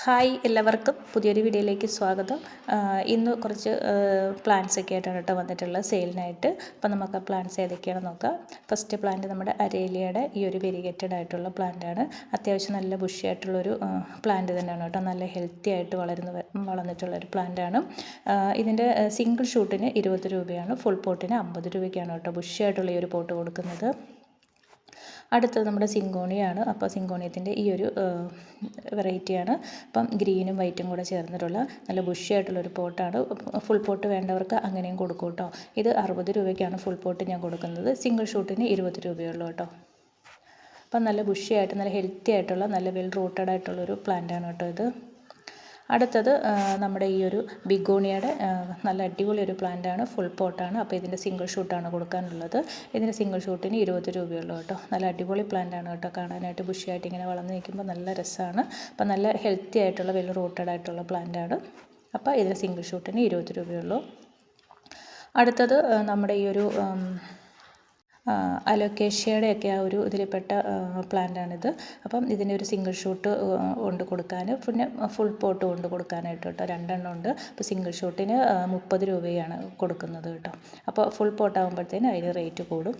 Hi, എല്ലാവർക്കും പുതിയൊരു വീഡിയോയിലേക്ക് സ്വാഗതം. ഇന്ന് കുറച്ച് പ്ലാന്റ്സ് ഒക്കെ ആയിട്ടാണ് കേട്ടോ വന്നിട്ടുള്ളത് സെയിലിനായിട്ട്. അപ്പോൾ നമുക്ക് ആ പ്ലാന്റ്സ് ഏതൊക്കെയാണെന്ന് നോക്കാം. ഫസ്റ്റ് പ്ലാന്റ് നമ്മുടെ അരേലിയയുടെ ഈ ഒരു വെരിഗേറ്റഡ് ആയിട്ടുള്ള പ്ലാന്റാണ്. അത്യാവശ്യം നല്ല ബുഷി ആയിട്ടുള്ളൊരു പ്ലാന്റ് തന്നെയാണ് കേട്ടോ. നല്ല ഹെൽത്തി ആയിട്ട് വളർന്നിട്ടുള്ളൊരു പ്ലാന്റാണ്. ഇതിൻ്റെ സിംഗിൾ ഷൂട്ടിന് 20 രൂപയാണ്, ഫുൾ പോട്ടിന് 50 രൂപയ്ക്കാണ് കേട്ടോ ബുഷി ആയിട്ടുള്ള ഈ ഒരു പോട്ട് കൊടുക്കുന്നത്. അടുത്തത് നമ്മുടെ സിങ്കോണിയാണ്. അപ്പോൾ സിങ്കോണിയത്തിൻ്റെ ഈ ഒരു വെറൈറ്റിയാണ്. അപ്പം ഗ്രീനും വൈറ്റും കൂടെ ചേർന്നിട്ടുള്ള നല്ല ബുഷി ആയിട്ടുള്ളൊരു പോട്ടാണ്. ഫുൾ പോട്ട് വേണ്ടവർക്ക് അങ്ങനെയും കൊടുക്കും കേട്ടോ. ഇത് 60 രൂപയ്ക്കാണ് ഫുൾ പോട്ട് ഞാൻ കൊടുക്കുന്നത്. സിംഗിൾ ഷൂട്ടിന് 20 രൂപയുള്ളൂ കേട്ടോ. അപ്പം നല്ല ബുഷി ആയിട്ട് നല്ല ഹെൽത്തി ആയിട്ടുള്ള നല്ല വെൽ റൂട്ടഡ് ആയിട്ടുള്ളൊരു പ്ലാന്റാണ് കേട്ടോ ഇത്. അടുത്തത് നമ്മുടെ ഈ ഒരു ബിഗോണിയയുടെ നല്ല അടിപൊളി ഒരു പ്ലാന്റാണ്, ഫുൾ പോട്ടാണ്. അപ്പോൾ ഇതിൻ്റെ സിംഗിൾ ഷൂട്ടാണ് കൊടുക്കാനുള്ളത്. ഇതിൻ്റെ സിംഗിൾ ഷൂട്ടിന് 20 രൂപയുള്ളൂ കേട്ടോ. നല്ല അടിപൊളി പ്ലാന്റാണ് കേട്ടോ. കാണാനായിട്ട് ബുഷിയായിട്ട് ഇങ്ങനെ വളർന്ന് നിൽക്കുമ്പോൾ നല്ല രസമാണ്. അപ്പോൾ നല്ല ഹെൽത്തി ആയിട്ടുള്ള വെൽ റൂട്ടഡ് ആയിട്ടുള്ള പ്ലാന്റാണ്. അപ്പോൾ ഇതിൻ്റെ സിംഗിൾ ഷൂട്ടിന് 20 രൂപയുള്ളൂ. അടുത്തത് നമ്മുടെ ഈ ഒരു അലോക്കേഷ്യയുടെയൊക്കെ ആ ഒരു ഇതിൽപ്പെട്ട പ്ലാന്റാണിത്. അപ്പം ഇതിൻ്റെ ഒരു സിംഗിൾ ഷൂട്ട് കൊണ്ട് കൊടുക്കാൻ, പിന്നെ ഫുൾ പോട്ട് കൊണ്ട് കൊടുക്കാനായിട്ട് കേട്ടോ. 2 എണ്ണം ഉണ്ട്. അപ്പോൾ സിംഗിൾ ഷൂട്ടിന് 30 രൂപയാണ് കൊടുക്കുന്നത് കേട്ടോ. അപ്പോൾ ഫുൾ പോട്ടാകുമ്പോഴത്തേന് അതിന് റേറ്റ് കൂടും.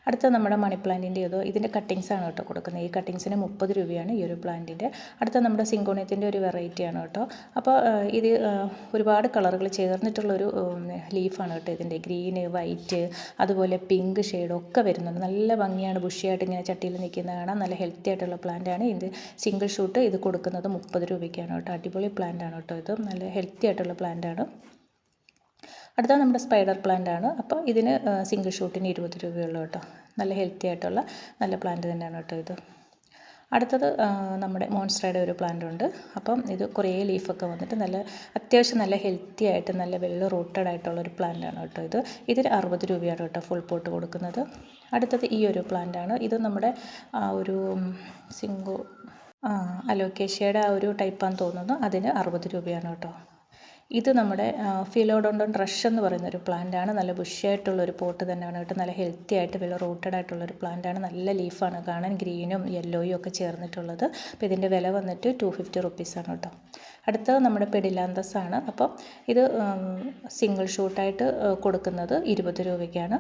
അടുത്ത നമ്മുടെ മണി പ്ലാന്റിൻ്റെ ഇതിൻ്റെ കട്ടിങ്സാണ് കേട്ടോ കൊടുക്കുന്നത്. ഈ കട്ടിങ്സിന് 30 രൂപയാണ് ഈ ഒരു പ്ലാന്റിൻ്റെ. അടുത്ത നമ്മുടെ സിങ്കോണിയത്തിൻ്റെ ഒരു വെറൈറ്റിയാണ് കേട്ടോ. അപ്പോൾ ഇത് ഒരുപാട് കളറുകൾ ചേർന്നിട്ടുള്ളൊരു ലീഫാണ് കേട്ടോ. ഇതിൻ്റെ ഗ്രീന്, വൈറ്റ്, അതുപോലെ പിങ്ക് ഷെയ്ഡൊക്കെ വരുന്നുണ്ട്. നല്ല ഭംഗിയാണ്, ബുഷിയായിട്ട് ഇങ്ങനെ ചട്ടിയിൽ നിൽക്കുന്ന കാണാൻ നല്ല ഹെൽത്തി ആയിട്ടുള്ള പ്ലാന്റാണ്. ഇത് സിംഗിൾ ഷൂട്ട് ഇത് കൊടുക്കുന്നത് 30 രൂപയ്ക്കാണ് കേട്ടോ. അടിപൊളി പ്ലാന്റാണ് കേട്ടോ. ഇത് നല്ല ഹെൽത്തി ആയിട്ടുള്ള പ്ലാന്റാണ്. അടുത്ത നമ്മുടെ സ്പൈഡർ പ്ലാന്റ് ആണ്. അപ്പോൾ ഇതിന് സിംഗിൾ ഷൂട്ടിന് 20 രൂപയുള്ളൂ കേട്ടോ. നല്ല ഹെൽത്തി ആയിട്ടുള്ള നല്ല പ്ലാന്റ് തന്നെയാണ് കേട്ടോ ഇത്. അടുത്തത് നമ്മുടെ മോൺസ്റ്ററയുടെ ഒരു പ്ലാന്റ് ഉണ്ട്. അപ്പം ഇത് കുറേ ലീഫൊക്കെ വന്നിട്ട് നല്ല അത്യാവശ്യം നല്ല ഹെൽത്തി ആയിട്ട് നല്ല വെൽ റൂട്ടഡ് ആയിട്ടുള്ളൊരു പ്ലാന്റാണ് കേട്ടോ ഇത്. ഇതിന് 60 രൂപയാണ് കേട്ടോ ഫുൾ പോട്ട് കൊടുക്കുന്നത്. അടുത്തത് ഈ ഒരു പ്ലാന്റാണ്. ഇത് നമ്മുടെ ഒരു അലോക്കേഷ്യയുടെ ആ ഒരു ടൈപ്പാന്ന് തോന്നുന്നു. അതിന് 60 രൂപയാണ് കേട്ടോ. ഇത് നമ്മുടെ ഫിലോഡോണ്ടോൺ റഷ് എന്ന് പറയുന്നൊരു പ്ലാന്റാണ്. നല്ല ബുഷിയായിട്ടുള്ളൊരു പോട്ട് തന്നെയാണ് കേട്ടോ. നല്ല ഹെൽത്തി ആയിട്ട് വെൽ റൂട്ടഡ് ആയിട്ടുള്ളൊരു പ്ലാന്റാണ്. നല്ല ലീഫാണ് കാണാൻ, ഗ്രീനും യെല്ലോയും ഒക്കെ ചേർന്നിട്ടുള്ളത്. അപ്പോൾ ഇതിൻ്റെ വില വന്നിട്ട് 250 റുപ്പീസാണ് കേട്ടോ. അടുത്തത് നമ്മുടെ പെഡിലാന്തസ് ആണ്. അപ്പോൾ ഇത് സിംഗിൾ ഷൂട്ടായിട്ട് കൊടുക്കുന്നത് 20 രൂപയ്ക്കാണ്.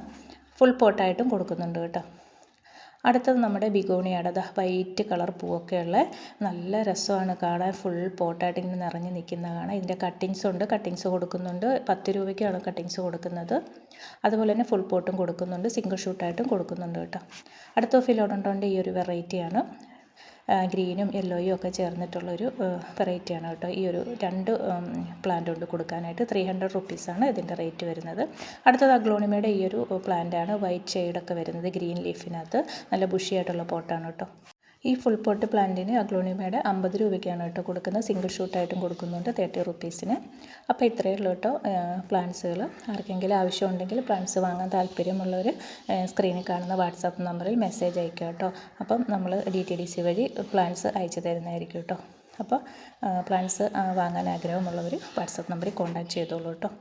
ഫുൾ പോട്ടായിട്ടും കൊടുക്കുന്നുണ്ട് കേട്ടോ. അടുത്തത് നമ്മുടെ ബിഗോണിയാണ്. വൈറ്റ് കളർ പൂവൊക്കെയുള്ള നല്ല രസമാണ് കാണാൻ. ഫുൾ പോട്ടായിട്ട് ഇങ്ങനെ നിറഞ്ഞ് നിൽക്കുന്ന കാണാം. ഇതിൻ്റെ കട്ടിങ്സ് ഉണ്ട്, കട്ടിങ്സ് കൊടുക്കുന്നുണ്ട്. 10 രൂപയ്ക്കാണ് കട്ടിങ്സ് കൊടുക്കുന്നത്. അതുപോലെ തന്നെ ഫുൾ പോട്ടും കൊടുക്കുന്നുണ്ട്, സിംഗിൾ ഷൂട്ടായിട്ടും കൊടുക്കുന്നുണ്ട് കേട്ടോ. അടുത്ത ഫിലോഡോണ്ടോൻ്റെ ഈ ഒരു വെറൈറ്റിയാണ്. ഗ്രീനും യെല്ലോയും ഒക്കെ ചേർന്നിട്ടുള്ളൊരു വെറൈറ്റിയാണ് കേട്ടോ. ഈ ഒരു 2 പ്ലാന്റ് കൊണ്ട് കൊടുക്കാനായിട്ട് 300 റുപ്പീസാണ് ഇതിൻ്റെ റേറ്റ് വരുന്നത്. അടുത്തത് അഗ്ലോണിമയുടെ ഈ ഒരു പ്ലാന്റാണ്. വൈറ്റ് ഷെയ്ഡൊക്കെ വരുന്നത് ഗ്രീൻ ലീഫിനകത്ത്. നല്ല ബുഷിയായിട്ടുള്ള പോട്ടാണ് കേട്ടോ. ഈ ഫുൾ പോട്ട് പ്ലാന്റിന് അഗ്ലോണിമയുടെ 50 രൂപയ്ക്കാണ് കേട്ടോ കൊടുക്കുന്നത്. സിംഗിൾ ഷൂട്ടായിട്ടും കൊടുക്കുന്നുണ്ട് 30 റുപ്പീസിന്. അപ്പോൾ ഇത്രയേ ഉള്ളൂ കേട്ടോ പ്ലാന്റ്സുകൾ. ആർക്കെങ്കിലും ആവശ്യമുണ്ടെങ്കിൽ പ്ലാന്റ്സ് വാങ്ങാൻ താല്പര്യമുള്ളവർ സ്ക്രീനിൽ കാണുന്ന വാട്സാപ്പ് നമ്പറിൽ മെസ്സേജ് അയക്കുക കേട്ടോ. അപ്പം നമ്മൾ DTDC വഴി പ്ലാന്റ്സ് അയച്ചു തരുന്നതായിരിക്കും കേട്ടോ. അപ്പോൾ പ്ലാന്റ്സ് വാങ്ങാൻ ആഗ്രഹമുള്ളവർ വാട്സാപ്പ് നമ്പറിൽ കോൺടാക്റ്റ് ചെയ്തോളൂ കേട്ടോ.